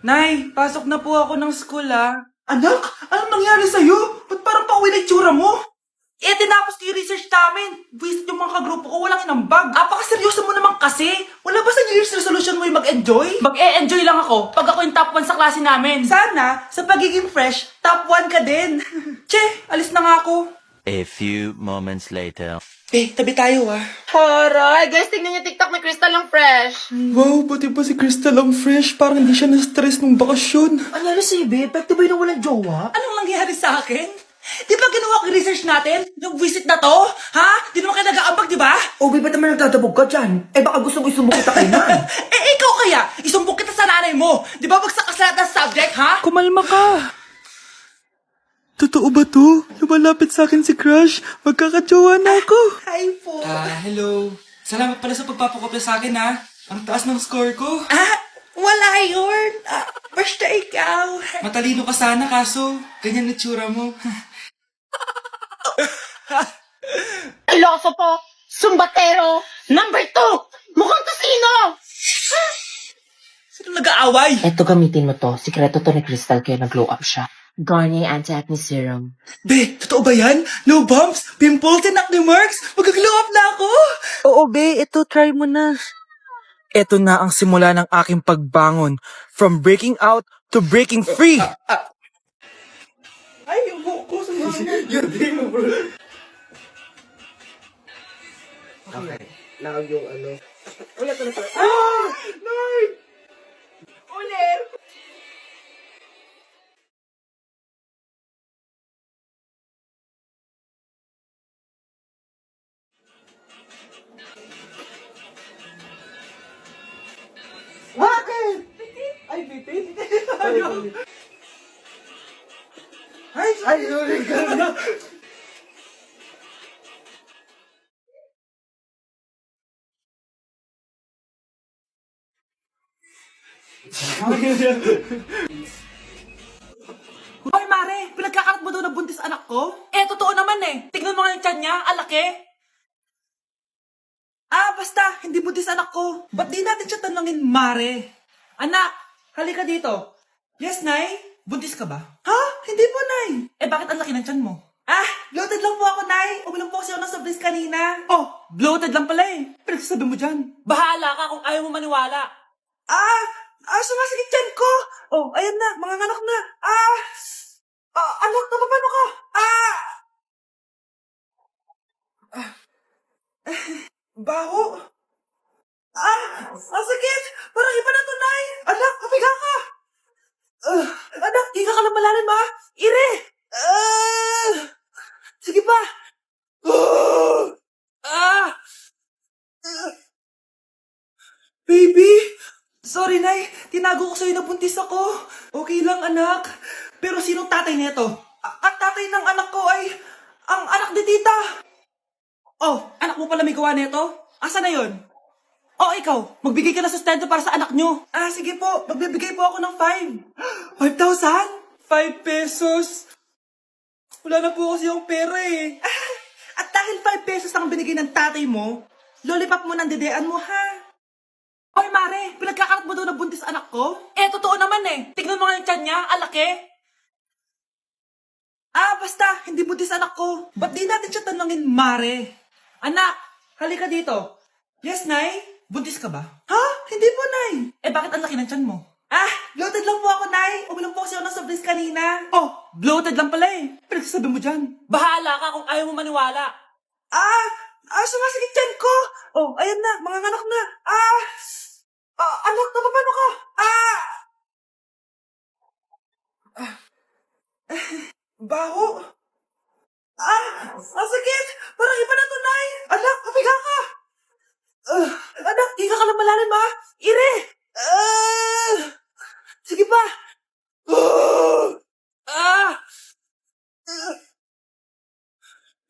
Nay, pasok na po ako ng school Anak, anong nangyari sa'yo? Ba't parang pauwi na itsura mo? Tinapos ko yung research namin. Visit yung mga kagrupo ko, walang inambag. Apakaseryoso mo naman kasi. Wala ba sa New Year's resolution mo yung mag-enjoy? Mag-e-enjoy lang ako pag ako yung top 1 sa klase namin. Sana, sa pagiging fresh, top 1 ka din. Che, alis na nga ako. A few moments later. Tabi tayo Horay! Guys, tignan niyo TikTok ni Crystal ang fresh. Wow, pati ba si Crystal ang fresh? Parang hindi siya na-stress nung bakasyon. Anyari sa'yo, babe? Pwede ba yun walang jowa? Anong nangyari sa akin? Di ba ginawa ko yung research natin? Yung visit na to? Ha? Di naman kayo nag-aambag, di ba? O, babe, ba't naman nagdadabog ka dyan? Baka gusto mo isumbong kita kay nan. Ikaw kaya? Isumbong kita sa nanay mo. Di ba bagsak ka sa lahat ng subject, ha? Kumalma ka. Totoo ba to? Lumalapit sa akin si Crush. Magkakajowa na ako. Hi po. Hello. Salamat pala sa pagpapakopya sa akin, ha. Ang taas ng score ko. Wala yun. Basta ikaw. Matalino ka sana, kaso ganyan na tsura mo. Iloso po! Sumbatero! Number 2! Mukhang kasino! Sino nag-aaway? Eto, gamitin mo to. Sikreto to ni Crystal kaya nag-glow up siya. Garnier Anti-Acne Serum. Be, totoo ba yan? No bumps, pimples, and acne marks? Mag-glow up na ako! Oo, be. Ito, try mo na. Ito na ang simula ng aking pagbangon. From breaking out to breaking free. Ay, yung buhok ko. Okay. Now yung ano. Ulit. Bakit? Ay, bitin. Ay, sorry ka na. Hoy, Mare, pinagkakarat mo daw na buntis anak ko? Totoo naman Tignan mo nga yung tiyan niya, alaki. Basta, hindi buntis anak ko. Ba't di natin siya tanongin, Mare? Anak, halika dito. Yes, Nay? Buntis ka ba? Ha? Hindi po, Nay. Bakit ang laki ng tiyan mo? Bloated lang po ako, Nay. Uminom po kasi ako ng sobris kanina. Oh, bloated lang pala Pinagsasabi mo dyan. Bahala ka kung ayaw mo maniwala. Sumasakit tiyan ko. Oh, ayan na, mga anak na. Anak, paano ka? Baho. Ang sakit. Parang iba na to, Nay. Anak, papiga ka. Anak, higa ka lang malalim, Ire. Sige pa. Baby. Sorry, Nay. Tinago ko sa'yo na buntis ako. Okay lang, anak. Pero sinong tatay nito? Ang tatay ng anak ko ay ang anak ni tita. Oh, anak mo pala may gawa nito? Asa na yon? Oh, ikaw, magbigay ka na sustento para sa anak nyo. Sige po, magbibigay po ako ng 5. 5,000? 5 pesos? Wala na po kasi yung pera At dahil 5 pesos ang binigay ng tatay mo, lollipop mo ng dedean mo, ha? Hoy, Mare, pinagkakarat mo daw na buntis anak ko? Totoo naman Tignan mo nga yung tiyan niya, alaki. Basta, hindi buntis anak ko. Ba't di natin siya tanongin, Mare? Anak, halika dito. Yes, Nay? Buntis ka ba? Ha? Hindi po, Nay. Bakit ang laki ng tiyan mo? Bloated lang po ako, Nay. Uminom po kasi ako ng sobris kanina. Oh, bloated lang pala Pinagsasabi mo dyan. Bahala ka kung ayaw mo maniwala. Sumasakit tiyan ko. Oh, ayan na, mga anak na. Anak, paano ka? Baho. Ang sakit. Parang iba na to, Nay. Anak, papiga ka. Anak, higa ka lang malalim, Ire. Sige pa.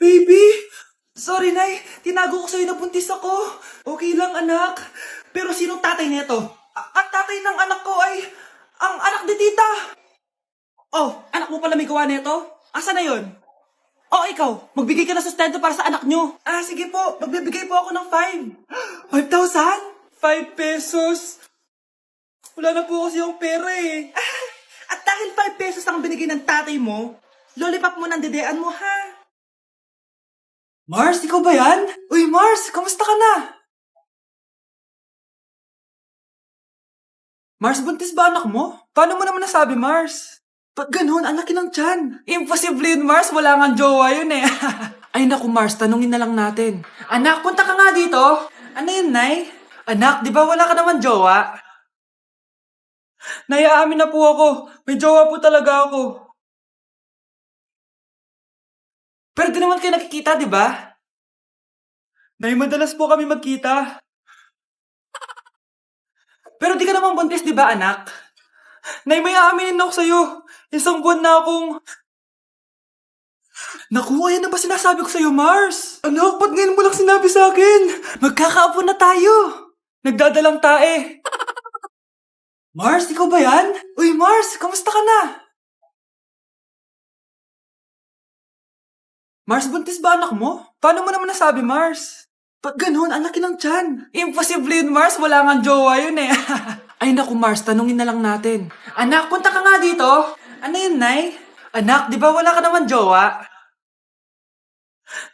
Baby. Sorry, Nay. Tinago ko sa'yo na buntis ako. Okay lang, anak. Pero sinong tatay nito? Ang tatay ng anak ko ay ang anak ni tita. Oh, anak mo pala may gawa nito? Asa na yon? Oh, ikaw, magbigay ka na sustento para sa anak nyo. Sige po, magbibigay po ako ng 5. 5,000? 5 pesos? Wala na po kasi yung pera eh. At dahil 5 pesos ang binigay ng tatay mo, lollipop mo ng dedean mo ha. Mars, ikaw ba yan? Uy Mars, kamusta ka na? Mars, buntis ba anak mo? Paano mo naman nasabi, Mars? Ba't ganun? Ang laki ng tiyan. Imposible yun, Mars. Wala nga jowa yun eh. Ay naku, Mars. Tanungin na lang natin. Anak, punta ka nga dito. Ano yun, Nay? Anak, di ba wala ka naman jowa? Nay, aamin na po ako. May jowa po talaga ako. Pero di naman kayo nakikita, di ba? Nay, madalas po kami magkita. Pero di ka naman buntis, di ba, anak? Nay, may aaminin ako sa'yo. Isang buwan na akong... Naku, ayan na ba sinasabi ko sa'yo, Mars? Anak, ba't ngayon mo lang sinabi sa akin? Magkakaapo na tayo. Nagdadalang tae. Mars, ikaw ba yan? Uy, Mars, kamusta ka na? Mars, buntis ba anak mo? Paano mo naman nasabi, Mars? Ba't ganun? Ang laki ng tiyan. Imposible yun, Mars. Wala nga jowa yun eh. Ay naku, Mars. Tanungin na lang natin. Anak, punta ka nga dito. Ano yun, Nay? Anak, di ba wala ka naman jowa?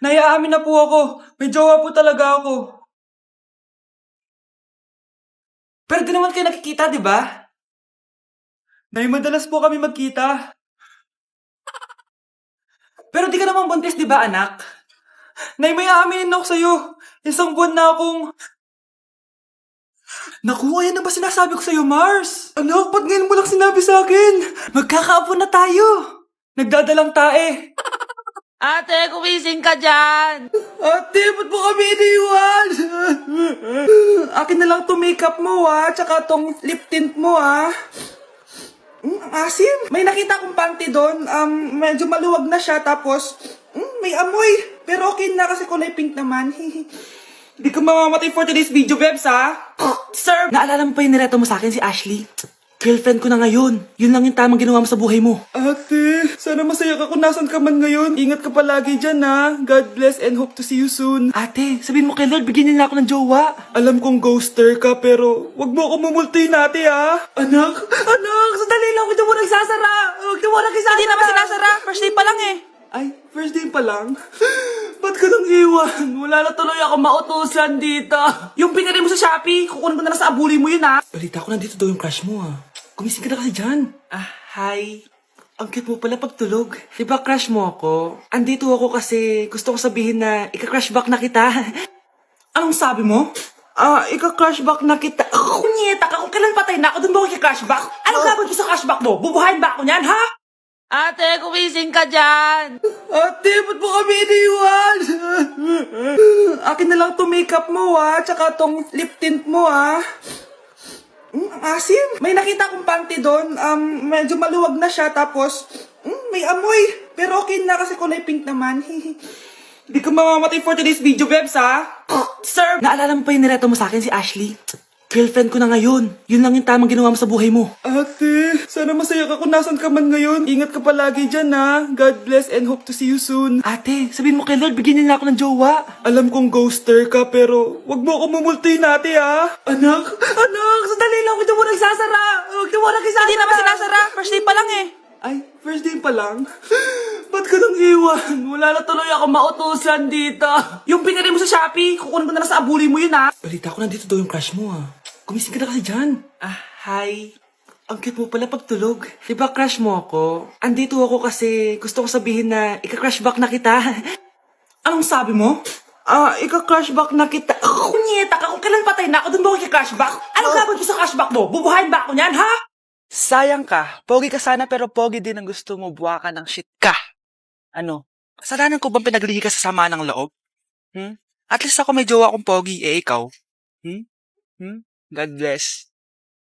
Nay, aamin na po ako. May jowa po talaga ako. Pero di naman kayo nakikita, di ba? Nay, madalas po kami magkita. Pero di ka naman buntis, di ba, anak? Nay, may aaminin ako sa'yo. Isang buwan na akong... Naku, ayan na ba sinasabi ko sa'yo, Mars? Anak, ba't ngayon mo lang sinabi sa akin? Magkakaapo na tayo. Nagdadalang tae. Ate, kumising ka dyan! Ate, ba't mo kami iniwan? Akin na lang to makeup mo, tsaka tong lip tint mo, ang asim. May nakita akong panty doon. Medyo maluwag na siya, tapos may amoy. Pero okay na kasi kulay pink naman. Hindi ka mamamatay for today's video, Bebs, ha? Sir! Naalala mo pa yung nireto mo sa akin si Ashley? Girlfriend ko na ngayon. Yun lang yung tamang ginawa mo sa buhay mo. Ate, sana masaya ka kung nasan ka man ngayon. Ingat ka palagi dyan, ha? God bless and hope to see you soon. Ate, sabihin mo kay Lord, bigyan niya na ako ng jowa. Alam kong ghoster ka, pero wag mo ako mumultuin, ate, ha? Anak, sandali lang, huwag mo nagsasara. Huwag mo nagsasara. Hindi naman sinasara. First day pa lang eh. Ay, first day pa lang? Ba't ka nang iwan? Wala na tuloy ako mautusan dito. Yung pinari mo sa Shopee, kukunin ko na lang sa abuli mo yun, ha? Balita ko nandito daw yung crush mo, Gumising ka na kasi dyan. Hi. Ang cute mo pala pagtulog. Diba crush mo ako? Andito ako kasi gusto ko sabihin na ika-crush back na kita. Anong sabi mo? Ika-crush back na kita. Kunyeta ka, kung kailan patay na ako, dun ba ako ika-crush back? Anong gagawin ko sa crush back mo? Bubuhayin ba ako niyan, ha? Ate, kumising ka dyan! Ate, ba't mo kami iniwan? Akin na lang to makeup mo, tsaka tong lip tint mo, ang asim. May nakita akong panty doon. Medyo maluwag na siya, tapos may amoy. Pero okay na kasi kulay pink naman. Hindi ka mamamatay for today's video, Bebs, ha? Sir! Naalala mo pa yung nireto mo sa akin si Ashley? Girlfriend ko na ngayon. Yun lang yung tamang ginawa mo sa buhay mo. Ate, sana masaya ka kung nasan ka man ngayon. Ingat ka palagi dyan, ha? God bless and hope to see you soon. Ate, sabihin mo kay Lord, bigyan niya na ako ng jowa. Alam kong ghoster ka, pero wag mo ako mumultuin, ate, ha? Anak, sandali lang, huwag mo nagsasara. Huwag mo nagsasara. Hindi naman sinasara. First day pa lang eh. Ay, first day pa lang? Ba't ka nang iwan? Wala na tuloy ako mautusan dito. Yung pinari mo sa Shopee, kukunin ko na lang sa abuli mo yun, ha? Balita ko nandito daw yung crush mo, Gumising ka na kasi dyan. Hi. Ang cute mo pala pagtulog. Diba crush mo ako? Andito ako kasi gusto ko sabihin na ika-crush back na kita. Anong sabi mo? Ika-crush back na kita. Kunyeta ka, kung kailan patay na ako, dun ba ako ika-crush back? Anong gagawin ko sa crush back mo? Bubuhayin ba ako niyan, ha? Sayang ka. Pogi ka sana pero pogi din ang gusto mo. Buwa ka ng shit ka. Ano? Kasalanan ko bang pinaglihi ka sa sama ng loob? At least ako may jowa akong pogi, ikaw? God bless.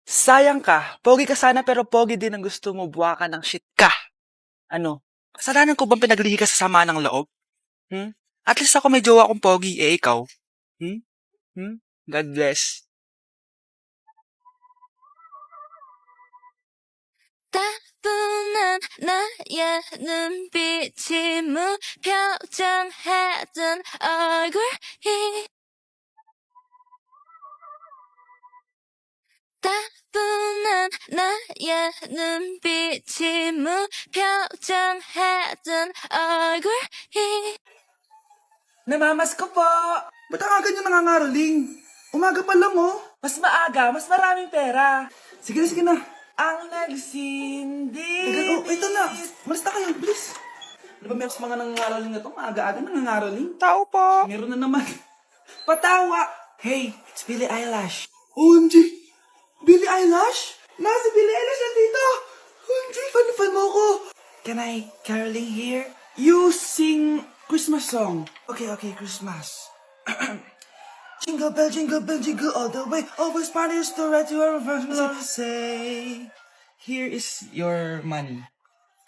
Sayang ka. Pogi ka sana pero pogi din ang gusto mo. Buwa ka ng shit ka. Ano? Kasalanan ko bang pinaglihi ka sa sama ng loob? At least ako may jowa akong pogi, ikaw? God bless. 따분한 나의 눈빛이 무표정해진 얼굴이 따분한 나의 눈빛이 무표정해진 얼굴이 Namamas ko po. Ba't ang aga niyo nangangaroling? Umaga pa lang, oh. Mas maaga, mas maraming pera. Sige na, sige na. Ang nagsindi. Teka, oh, ito na. Malis na kayo, bilis. Ano ba meron sa mga nangangaroling na to? Maaga-aga nangangaroling. Tao po. Meron na naman. Patawa. Hey, it's Billie Eilish. OMG! Billie Eilish? Nasa Billie Eilish nandito! OMG, fan mo ko! Can I caroling here? You sing Christmas song. Okay, Christmas. Jingle bell, jingle all the way. Always parties to right to our first love. Say, here is your money.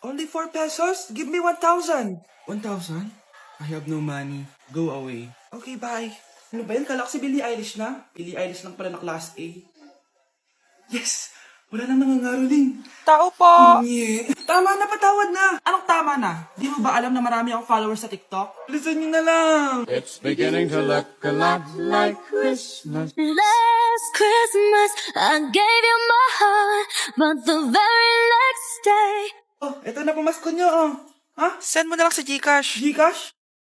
Only 4 pesos? Give me 1,000. 1,000? I have no money. Go away. Okay, bye. Ano ba yan? Kala ko si Billie Eilish na. Billie Eilish lang pala na class A. Yes! Wala nang nangangaroling. Tao po. Nye. Tama na, patawad na. Anong tama na? Di mo ba alam na marami akong followers sa TikTok? Listen nyo na lang. It's beginning to look a lot like Christmas. Last Christmas I gave you my heart, but the very next day Oh, eto na pamasko nyo, oh. Ha? Send mo na lang sa Gcash. Gcash?